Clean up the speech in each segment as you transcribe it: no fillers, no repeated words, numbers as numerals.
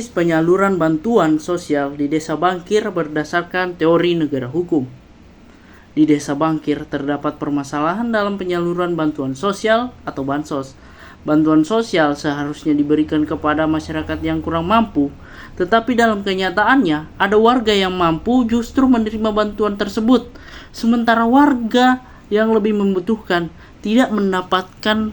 analisis penyaluran bantuan sosial di Desa Bangkir berdasarkan teori negara hukum. Di Desa Bangkir terdapat permasalahan dalam penyaluran bantuan sosial atau bansos. Bantuan sosial seharusnya diberikan kepada masyarakat yang kurang mampu, tetapi dalam kenyataannya ada warga yang mampu justru menerima bantuan tersebut, sementara warga yang lebih membutuhkan tidak mendapatkan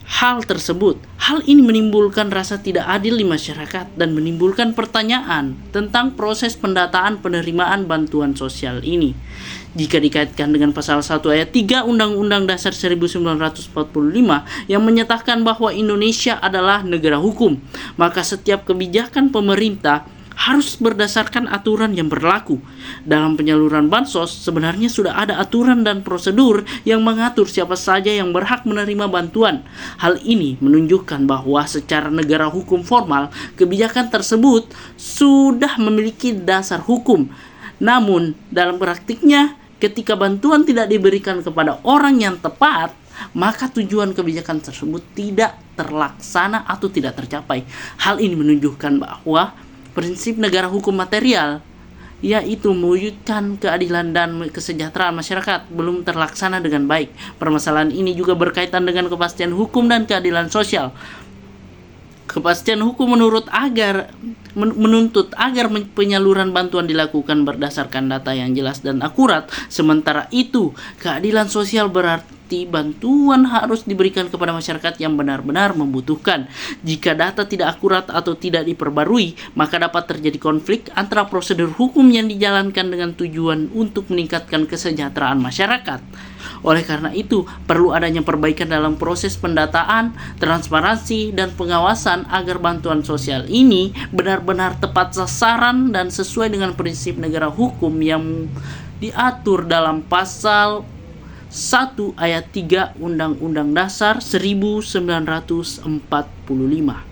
hal tersebut. Hal ini menimbulkan rasa tidak adil di masyarakat dan menimbulkan pertanyaan tentang proses pendataan penerimaan bantuan sosial ini. Jika dikaitkan dengan pasal 1 ayat 3 Undang-Undang Dasar 1945 yang menyatakan bahwa Indonesia adalah negara hukum, maka setiap kebijakan pemerintah harus berdasarkan aturan yang berlaku. Dalam penyaluran bansos, sebenarnya sudah ada aturan dan prosedur yang mengatur siapa saja yang berhak menerima bantuan. Hal ini menunjukkan bahwa secara negara hukum formal, kebijakan tersebut sudah memiliki dasar hukum. Namun, dalam praktiknya, ketika bantuan tidak diberikan kepada orang yang tepat, maka tujuan kebijakan tersebut tidak terlaksana atau tidak tercapai. Hal ini menunjukkan bahwa prinsip negara hukum material, yaitu mewujudkan keadilan dan kesejahteraan masyarakat, belum terlaksana dengan baik. Permasalahan ini juga berkaitan dengan kepastian hukum dan keadilan sosial. Kepastian hukum menuntut agar penyaluran bantuan dilakukan berdasarkan data yang jelas dan akurat. Sementara itu, keadilan sosial berarti bantuan harus diberikan kepada masyarakat yang benar-benar membutuhkan. Jika data tidak akurat atau tidak diperbarui, maka dapat terjadi konflik antara prosedur hukum yang dijalankan dengan tujuan untuk meningkatkan kesejahteraan masyarakat. Oleh karena itu, perlu adanya perbaikan dalam proses pendataan, transparansi, dan pengawasan agar bantuan sosial ini benar-benar tepat sasaran dan sesuai dengan prinsip negara hukum yang diatur dalam pasal 1 ayat 3 Undang-Undang Dasar 1945.